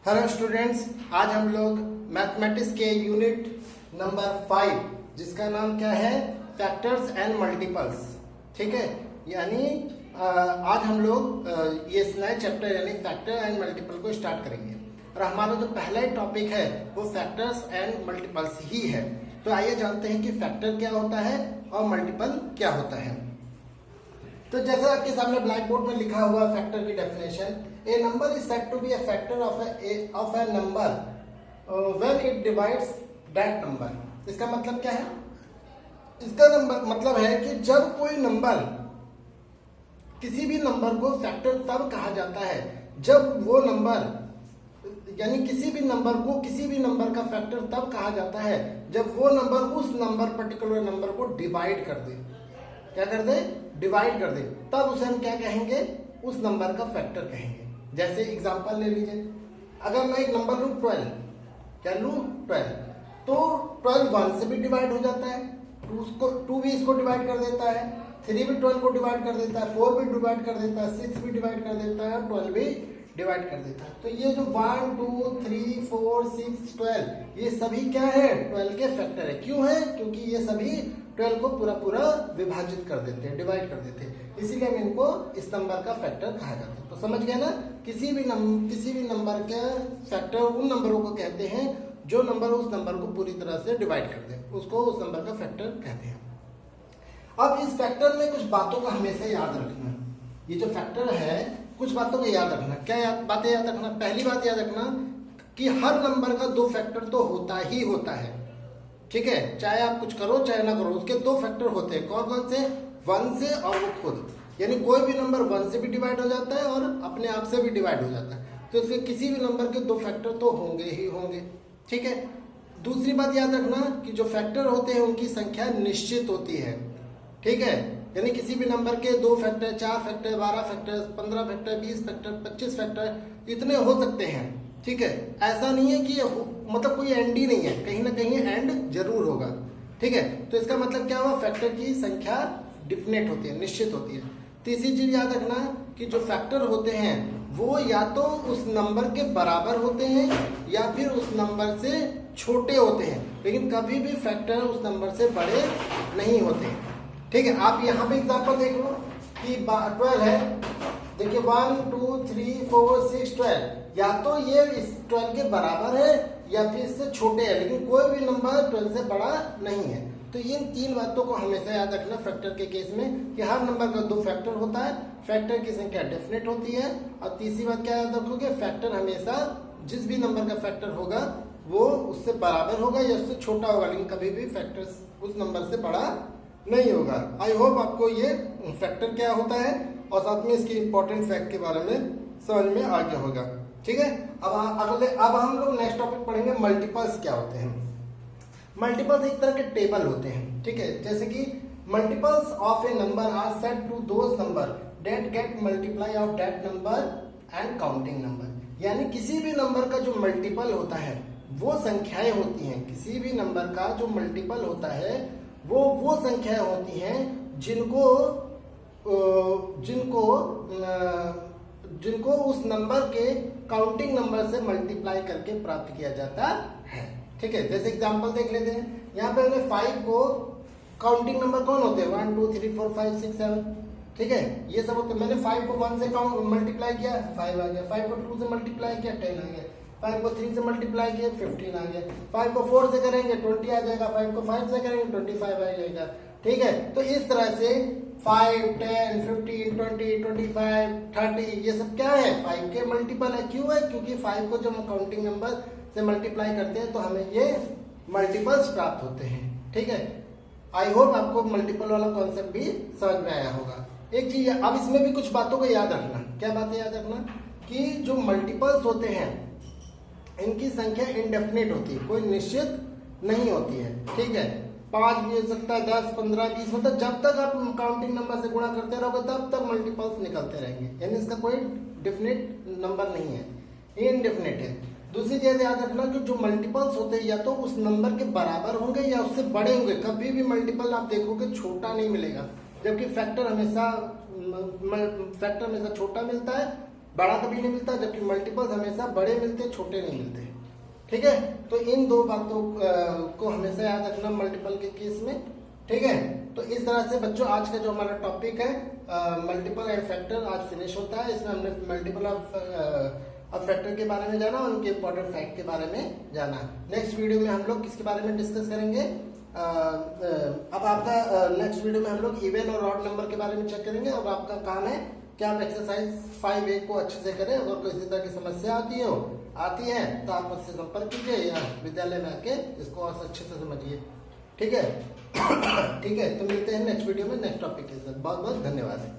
Hello students, आज हम लोग मैथमेटिक्स के यूनिट नंबर 5 जिसका नाम क्या है, फैक्टर्स एंड मल्टीपल्स। ठीक है, यानी आज हम लोग ये नए चैप्टर यानी फैक्टर एंड मल्टीपल को स्टार्ट करेंगे और हमारा जो पहला टॉपिक है वो फैक्टर्स एंड मल्टीपल्स ही है। तो आइए जानते हैं कि फैक्टर क्या होता है और मल्टीपल क्या होता है। तो जैसा आपके सामने ब्लैक बोर्ड में लिखा हुआ फैक्टर की definition, a number is said to be a factor of a number when it divides that number. इसका मतलब क्या है? इसका मतलब है कि जब कोई नंबर, किसी भी नंबर को फैक्टर तब कहा जाता है जब वो नंबर, यानी किसी भी नंबर को किसी भी नंबर का फैक्टर तब कहा जाता है जब वो नंबर उस नंबर पर्टिकुलर नंबर को डिवाइड कर दे। क्या कर दे? डिवाइड कर दे, तब उसे हम क्या कहेंगे? उस नंबर का फैक्टर कहेंगे। जैसे एग्जांपल ले लीजिए, अगर मैं एक नंबर लूं 12, क्या लूं 12, तो 12 1 से भी डिवाइड हो जाता है, 2 भी इसको डिवाइड कर देता है, 3 भी 12 को डिवाइड कर देता है, 4 भी डिवाइड कर देता है, 6 भी डिवाइड कर देता है और 12 भी डिवाइड कर देता है। तो ये जो 1 2 3 4 6 12 ये सभी क्या है? 12 के फैक्टर है। क्यों है? क्योंकि ये सभी 12 को पूरा पूरा विभाजित कर देते हैं, डिवाइड कर देते हैं, इसीलिए हम इनको इस नंबर का फैक्टर कहा जाता है। तो समझ गए ना, किसी भी नंबर के फैक्टर उन नंबरों को कहते हैं जो नंबर उस नंबर को पूरी तरह से डिवाइड कर दे, उसको उस नंबर का फैक्टर कहते हैं। अब इस फैक्टर में कुछ बातों का हमेशा याद रखना। ये जो फैक्टर है कुछ बातों को याद रखना। क्या बातें याद रखना? पहली बात याद रखना कि हर नंबर का 2 फैक्टर तो होता ही होता है। ठीक है, चाहे आप कुछ करो चाहे ना करो, उसके 2 फैक्टर होते हैं। कौन कौन से? 1 से और वो खुद, यानी कोई भी नंबर 1 से भी डिवाइड हो जाता है और अपने आप से भी डिवाइड हो जाता है। तो इसके किसी भी नंबर के 2 फैक्टर तो होंगे ही होंगे। ठीक है, दूसरी बात याद रखना कि जो फैक्टर होते हैं उनकी संख्या निश्चित होती है। ठीक है, यानी किसी भी नंबर के 2 factor, 4 factor, 12 factor, 15 factor, 20 factor, 25 factor इतने हो सकते हैं। ठीक है, ऐसा नहीं है कि मतलब कोई एंड ही नहीं है, कहीं ना कहीं एंड जरूर होगा। ठीक है, तो इसका मतलब क्या हुआ? फैक्टर की संख्या डिफिनेट होती है, निश्चित होती है। तीसरी चीज याद रखना कि जो फैक्टर होते हैं वो या तो उस नंबर के बराबर होते हैं या फिर उस नंबर से छोटे होते हैं, लेकिन कभी भी फैक्टर उस नंबर से बड़े नहीं होते। ठीक है, आप यहाँ पे एग्जांपल देख लो कि 12 है, देखिए 1 2 3 4 6 12, या तो ये इस 12 के बराबर है या फिर इससे छोटे है, लेकिन कोई भी नंबर 12 से बड़ा नहीं है। तो इन 3 बातों को हमेशा याद रखना फैक्टर के केस में कि हर नंबर का 2 फैक्टर होता है, फैक्टर की संख्या डेफिनेट होती है। और तीसरी बात क्या याद रखोगे? फैक्टर हमेशा जिस भी नंबर का फैक्टर होगा वो उससे बराबर होगा या उससे छोटा होगा, लेकिन कभी भी फैक्टर उस नंबर से बड़ा नहीं होगा। आई होप आपको ये फैक्टर क्या होता है और साथ में इसकी इंपॉर्टेंट फैक्ट के बारे में समझ में आ गया होगा। ठीक है, अब हम लोग नेक्स्ट टॉपिक पढ़ेंगे, मल्टीपल्स क्या होते हैं। मल्टीपल्स एक तरह के टेबल होते हैं। ठीक है, जैसे कि multiples of a number are said to those number that get multiply of that number and counting number. यानी किसी भी नंबर का जो मल्टीपल होता है वो संख्याएं होती हैं। किसी भी नंबर का जो मल्टीपल होता है वो संख्याएं होती हैं जिनको उस नंबर के काउंटिंग नंबर से मल्टीप्लाई करके प्राप्त किया जाता है। ठीक है, जैसे एग्जांपल देख लेते हैं। यहाँ पे हमने 5 को काउंटिंग नंबर कौन होते हैं? 1 2 3 4 5 6 7। ठीक है, ये सब होते हैं। मैंने 5 को 1 से मल्टीप्लाई किया, 5 आ गया। 5 को 2 से मल्टीप्लाई किया, 10 आ गया। 5 को 3 से मल्टीप्लाई किया, 15 आ गया। 5 को 4 से करेंगे 20 आ जाएगा। 5 को 5 से करेंगे 25 आ जाएगा। ठीक है, तो इस तरह से 5 10 15 20 25 30 ये सब क्या है? 5 के मल्टीपल है। क्यों है? क्योंकि 5 को जब हम काउंटिंग नंबर से मल्टीप्लाई करते हैं तो हमें ये मल्टीपल्स प्राप्त होते हैं। ठीक है, आई होप आपको मल्टीपल वाला कॉन्सेप्ट भी समझ में आया होगा। एक चीज, अब इसमें भी कुछ बातों को याद रखना। क्या बातें याद रखना? कि जो मल्टीपल्स होते हैं इनकी संख्या इनडेफिनिट होती है, कोई निश्चित नहीं होती है। ठीक है, 5 भी हो सकता है, 10 15 20, मतलब जब तक आप काउंटिंग नंबर से गुणा करते रहोगे तब तक मल्टीपल्स निकलते रहेंगे, यानी इसका कोई डेफिनेट नंबर नहीं है, इनडेफिनिट है। दूसरी चीज याद रखना कि जो मल्टीपल्स होते हैं या तो उस नंबर के बराबर होंगे या उससे बड़े होंगे। कभी भी मल्टीपल आप देखोगे छोटा नहीं मिलेगा, जबकि फैक्टर हमेशा छोटा मिलता है बड़ा कभी नहीं मिलता, जबकि मल्टीपल्स हमेशा बड़े मिलते, छोटे नहीं मिलते। ठीक है, तो इन दो बातों को हमेशा याद रखना मल्टीपल के केस में। ठीक है, तो इस तरह से बच्चों आज का जो हमारा टॉपिक है मल्टीपल एंड फैक्टर आज फिनिश होता है। इसमें हमने मल्टीपल ऑफ फैक्टर के बारे में जाना और उनके इंपॉर्टेंट फैक्ट के बारे में जाना। नेक्स्ट वीडियो में हम लोग किसके बारे में डिस्कस करेंगे, अब आपका नेक्स्ट वीडियो में हम लोग इवन और ऑड नंबर के बारे में चेक करेंगे। और आपका काम है कि आप एक्सरसाइज 5A को अच्छे से करें। अगर कोई इसी तरह की समस्या आती है तो आप मुझसे संपर्क कीजिए या विद्यालय में आके इसको और अच्छे से समझिए। ठीक है ठीक है, तो मिलते हैं नेक्स्ट वीडियो में नेक्स्ट टॉपिक के साथ। बहुत बहुत धन्यवाद।